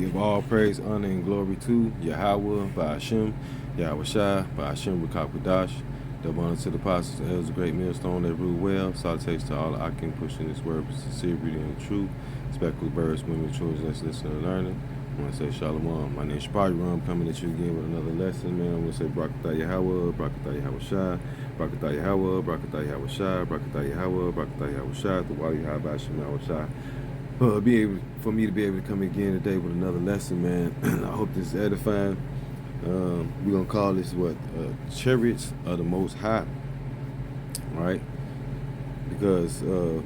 Give all praise, honor, and glory to Yahweh, Ba'ashim, Yahweh Shai, Ba'ashim, Rakakwadash. Double honor to the apostles, the elders, the great millstone that rule well. Salutations to all the Akim pushing this word with sincere beauty and truth. Spectacle birds, women, children, that's listening and learning. I want to say Shalom. My name is Chariots. I'm coming at you again with another lesson, man. I want to say Brakatah Yahweh, Brakatah Yahweh Shai, Brakatah Yahweh, Brakatah Yahweh Shai, Brakatah Yahweh, Brakatah Yahweh Shai, the Wali Ba'ashim Yahweh Shai. For me to be able to come again today with another lesson, man. I hope this is edifying. We're going to call this Chariots of the Most High, right? Because those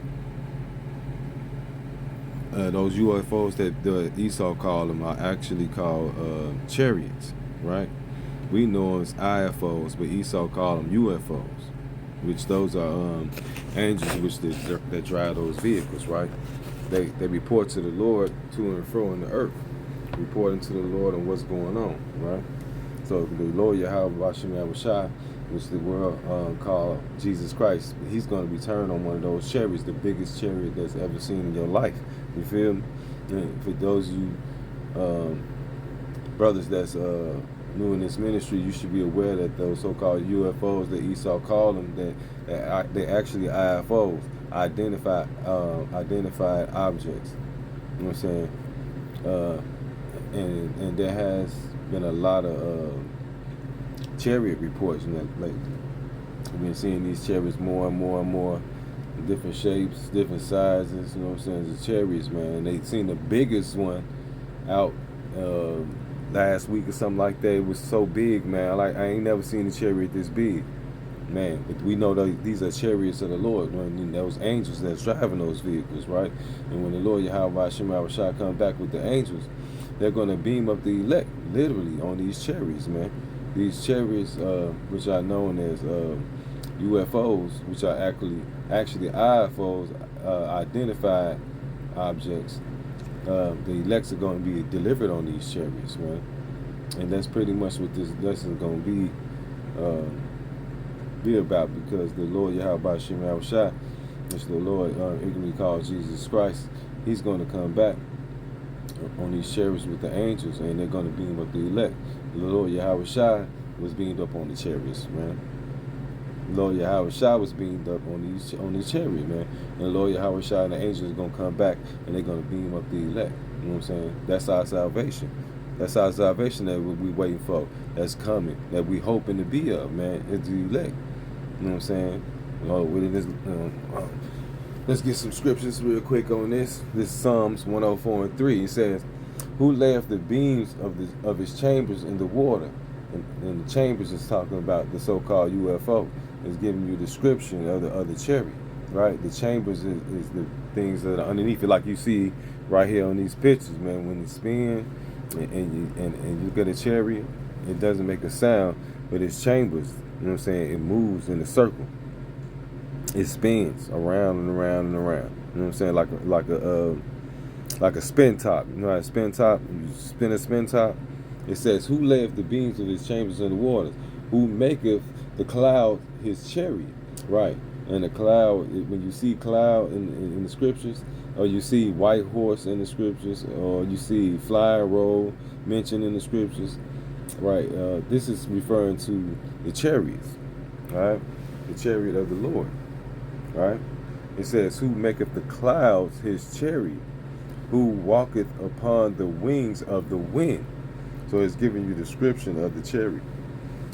UFOs that the Esau called them are actually called chariots, right? We know them as IFOs, but Esau called them UFOs, which those are angels that drive those vehicles, right? They report to the Lord to and fro in the earth, reporting to the Lord on what's going on, right? So the Lord Yahweh Ba'ashim Yahweh Shai, which the world call Jesus Christ, he's going to return on one of those chariots, the biggest chariot that's ever seen in your life. You feel me? And for those of you brothers that's new in this ministry, you should be aware that those so-called UFOs that Esau called them, that they actually IFOs. Identified objects. You know what I'm saying? And there has been a lot of chariot reports lately. We've been seeing these chariots more and more and more, different shapes, different sizes. You know what I'm saying? The chariots, man. They seen the biggest one out last week or something like that. It was so big, man. Like I ain't never seen a chariot this big. Man, but we know that these are chariots of the Lord, when those angels that's driving those vehicles, right? And when the Lord Yahweh Ba'ashim Yahweh Shai come back with the angels, they're going to beam up the elect, literally, on these chariots, man. These chariots, which are known as UFOs, which are actually IFOs, identified objects. The elects are going to be delivered on these chariots, man. And that's pretty much what this lesson is going to be about, because the Lord Yahweh Ba'ashim Yahweh Shai, which the Lord ignorantly calls Jesus Christ, he's going to come back on these chariots with the angels, and they're going to beam up the elect. The Lord Yahweh Shai was beamed up on the chariots, man. The Lord Yahweh Shai was beamed up on these chariot, man. And the Lord Yahweh Shai and the angels are going to come back, and they're going to beam up the elect. You know what I'm saying? That's our salvation. That's our salvation that we waiting for. That's coming. That we hoping to be of, man. It's the elect. You know what I'm saying? Let's get some scriptures real quick on this. This is Psalms 104:3. It says, "Who layeth the beams of his chambers in the water?" And the chambers is talking about the so-called UFO. It's giving you the description of the chariot, right? The chambers is the things that are underneath it, like you see right here on these pictures, man. When it spins and you get a chariot, it doesn't make a sound, but it's chambers. You know what I'm saying? It moves in a circle. It spins around and around and around. You know what I'm saying? Like a spin top. You know how a spin top? You spin a spin top. It says, "Who layeth the beams of his chambers in the waters? Who maketh the cloud his chariot?" Right. And the cloud, when you see cloud in the scriptures, or you see white horse in the scriptures, or you see fly roll mentioned in the scriptures, right? This is referring to the chariots, right? The chariot of the Lord, right? It says, "Who maketh the clouds his chariot? Who walketh upon the wings of the wind?" So it's giving you the description of the chariot.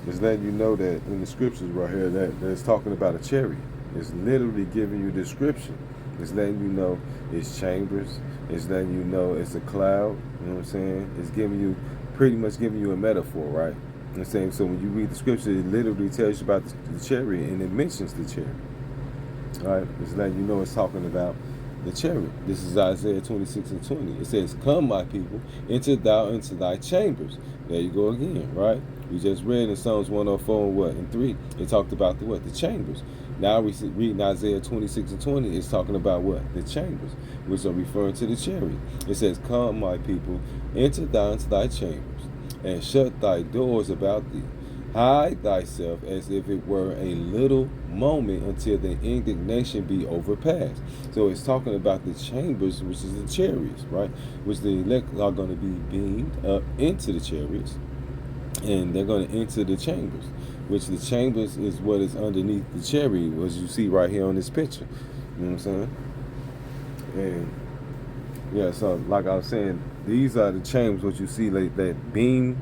It's letting you know that in the scriptures right here that it's talking about a chariot. It's literally giving you a description. It's letting you know it's chambers. It's letting you know it's a cloud. You know what I'm saying? It's pretty much giving you a metaphor, right? You know what I'm saying? So when you read the scripture, it literally tells you about the chariot, and it mentions the chariot. Right? It's letting you know it's talking about the chariot. This is Isaiah 26:20. It says, "Come, my people, enter thou into thy chambers." There you go again, right? We just read in Psalms 104:3. It talked about the chambers. Now we read in Isaiah 26:20. It's talking about what? The chambers, which are referring to the chariot. It says, "Come, my people, enter thou into thy chambers, and shut thy doors about thee, Hide thyself as if it were a little moment until the indignation be overpassed. So it's talking about the chambers, which is the chariots, right? Which the elect are going to be beamed up into the chariots, and they're going to enter the chambers, which the chambers is what is underneath the chariot, as you see right here on this picture. You know what I'm saying? And yeah, so like I was saying, these are the chambers. What you see, like that beam,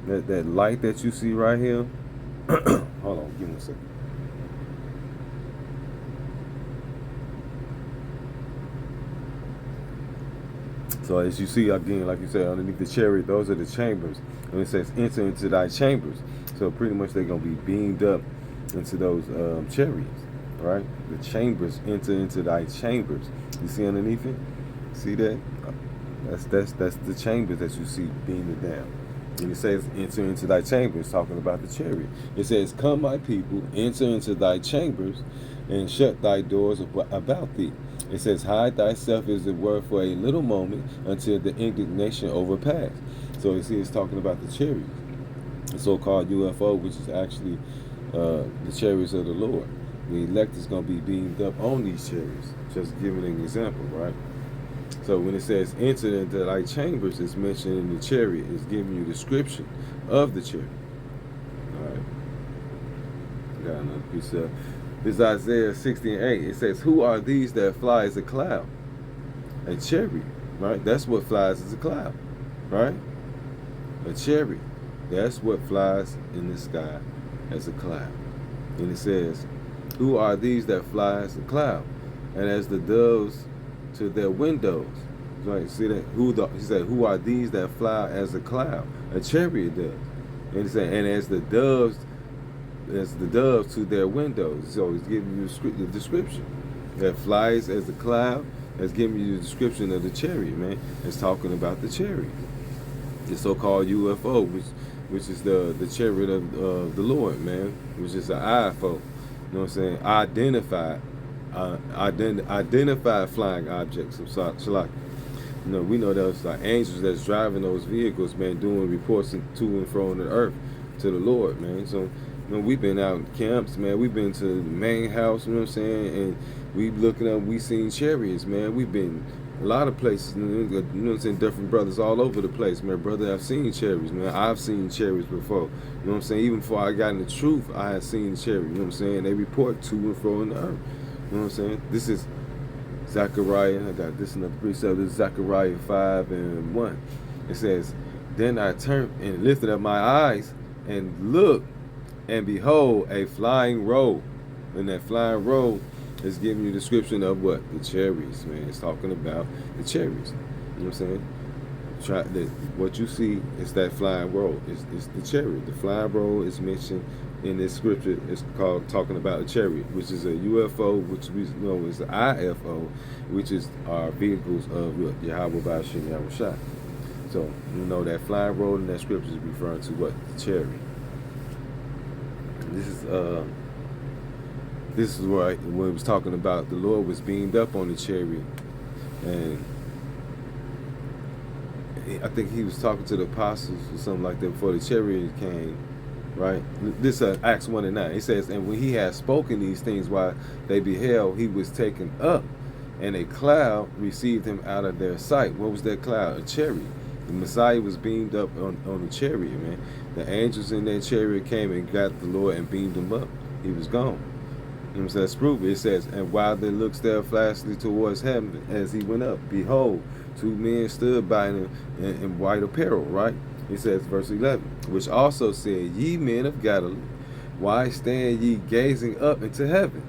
that light that you see right here. Hold on, give me a second. So as you see again, like you said, underneath the chariot, those are the chambers. And it says, enter into thy chambers. So pretty much they're going to be beamed up into those chariots, right? The chambers, enter into thy chambers. You see underneath it? See that? That's the chambers that you see beamed down. And it says, enter into thy chambers, talking about the chariot. It says, come, my people, enter into thy chambers, and shut thy doors about thee. It says, hide thyself, as it were, for a little moment, until the indignation overpass. So you see, it's talking about the chariot, the so-called UFO, which is actually the chariots of the Lord. The elect is going to be beamed up on these chariots. Just giving an example, right? So when it says enter into thy chambers, it's mentioned in the chariot. It's giving you the description of the chariot. All right. Got another piece of this Isaiah 60:8. It says, who are these that fly as a cloud? A chariot, right? That's what flies as a cloud, right? A chariot. That's what flies in the sky as a cloud. And it says, who are these that fly as a cloud? And as the doves to their windows. Right, see that? He said, who are these that fly as a cloud? A chariot does. And he said, and as the doves to their windows. So he's giving you the description. That flies as a cloud. That's giving you the description of the chariot, man. It's talking about the chariot. The so-called UFO, which is the chariot of the Lord, man. Which is an IFO. You know what I'm saying? Identified flying objects of Shalak. You know, we know those like angels that's driving those vehicles, man, doing reports to and fro on the earth to the Lord, man. So, you know, we've been out in camps, man. We've been to the main house, you know what I'm saying? And we looking up, we seen chariots, man. We've been a lot of places, you know what I'm saying? Different brothers all over the place, man. Brother, I've seen chariots, man. I've seen chariots before. You know what I'm saying? Even before I got in the truth, I had seen chariots, you know what I'm saying? They report to and fro in the earth. You know what I'm saying? This is Zechariah. I got this another precept. This is Zechariah 5:1. It says, then I turned and lifted up my eyes and looked, and behold, a flying roll. And that flying roll is giving you a description of what? The chariots, man. It's talking about the chariots. You know what I'm saying? What you see is that flying roll. It's the chariot. The flying roll is mentioned in this scripture. It's called talking about a chariot, which is a UFO, which we know is the IFO, which is our vehicles of Yahweh Bashim Yahweh Shai. So you know that flying roll in that scripture is referring to what? The chariot. This is where it was talking about the Lord was beamed up on the chariot, and I think he was talking to the apostles or something like that before the chariot came, right? This Acts 1:9. It says, and when he had spoken these things while they beheld, he was taken up, and a cloud received him out of their sight. What was that cloud? A chariot. The Messiah was beamed up on the chariot, man. The angels in that chariot came and got the Lord and beamed him up. He was gone. You know what I'm saying? That's proof. It says, and while they looked steadfastly towards heaven as he went up, behold, two men stood by him in white apparel, right? He says, verse 11, which also said, ye men of Galilee, why stand ye gazing up into heaven?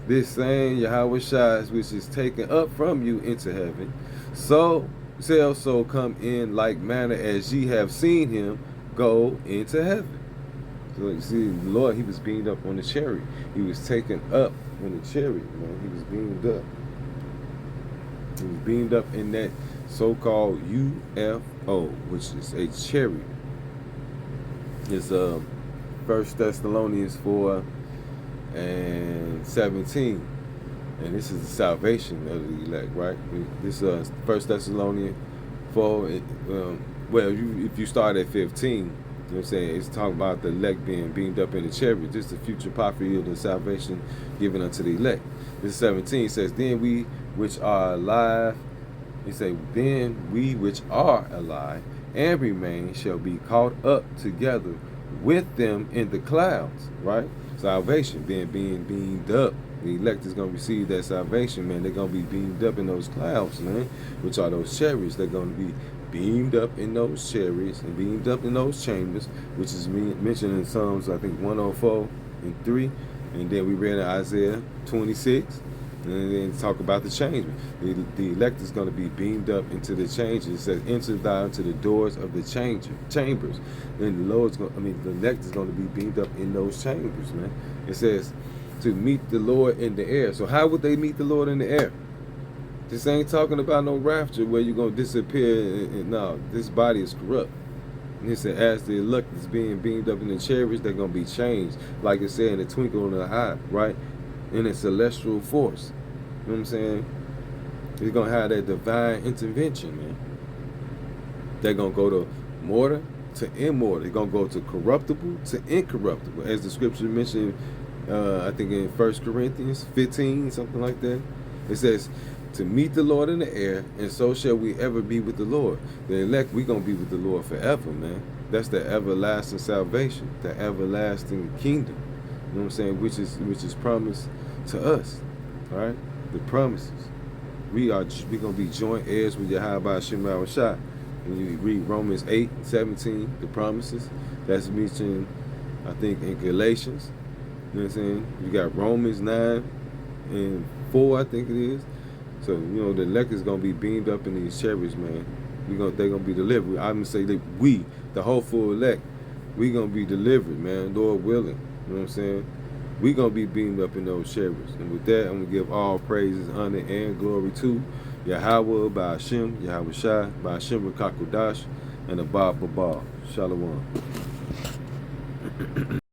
This same Yahweh Shai, which is taken up from you into heaven, so shall also come in like manner as ye have seen him go into heaven. So you see, the Lord, he was beamed up on the chariot. He was taken up on the chariot, man. He was beamed up. He was beamed up in that so-called UFO, which is a chariot. It's 1 Thessalonians 4:17. And this is the salvation of the elect, right? This 1 Thessalonians 4, if you start at 15, You know what I'm saying? It's talking about the elect being beamed up in the chariot. This is the future prophecy of the salvation given unto the elect. This 17 says, then we which are alive, he say, then we which are alive and remain shall be caught up together with them in the clouds, right? Salvation, being beamed up. The elect is going to receive that salvation, man. They're going to be beamed up in those clouds, man, which are those chariots. They're going to be beamed up in those chariots and beamed up in those chambers, which is mentioned in Psalms, I think, 104 and 3. And then we read in Isaiah 26. And then talk about the change. The elect is going to be beamed up into the changes. It says, enter thou into the doors of the chambers. Then the Lord's going, the elect is going to be beamed up in those chambers, man. It says, to meet the Lord in the air. So how would they meet the Lord in the air? This ain't talking about no rapture where you're going to disappear. No, this body is corrupt. And it said, as the elect is being beamed up in the chariots, they're going to be changed. Like it said, in the twinkle of an eye, right? In a celestial force. You know what I'm saying? He's going to have that divine intervention, man. They're going to go to mortar to immortal. They're going to go to corruptible to incorruptible. As the scripture mentioned, I think in 1 Corinthians 15, something like that. It says, to meet the Lord in the air, and so shall we ever be with the Lord. The elect, we're going to be with the Lord forever, man. That's the everlasting salvation, the everlasting kingdom. You know what I'm saying? Which is promised to us, all right? The promises. We're gonna be joint heirs with Yahweh Shema Shah. When you read Romans 8:17, the promises that's mentioned, I think, in Galatians. You know what I'm saying? You got Romans 9:4, I think it is. So the elect is gonna be beamed up in these chariots, man. They're gonna be delivered. I'm gonna say that we, the hopeful elect, we gonna be delivered, man. Lord willing. You know what I'm saying? We're going to be beamed up in those chariots. And with that, I'm going to give all praises, honor, and glory to Yahweh, by Hashem, Yahweh Shai, by Hashem, Rakakodash, and Abba Babal. Shalom.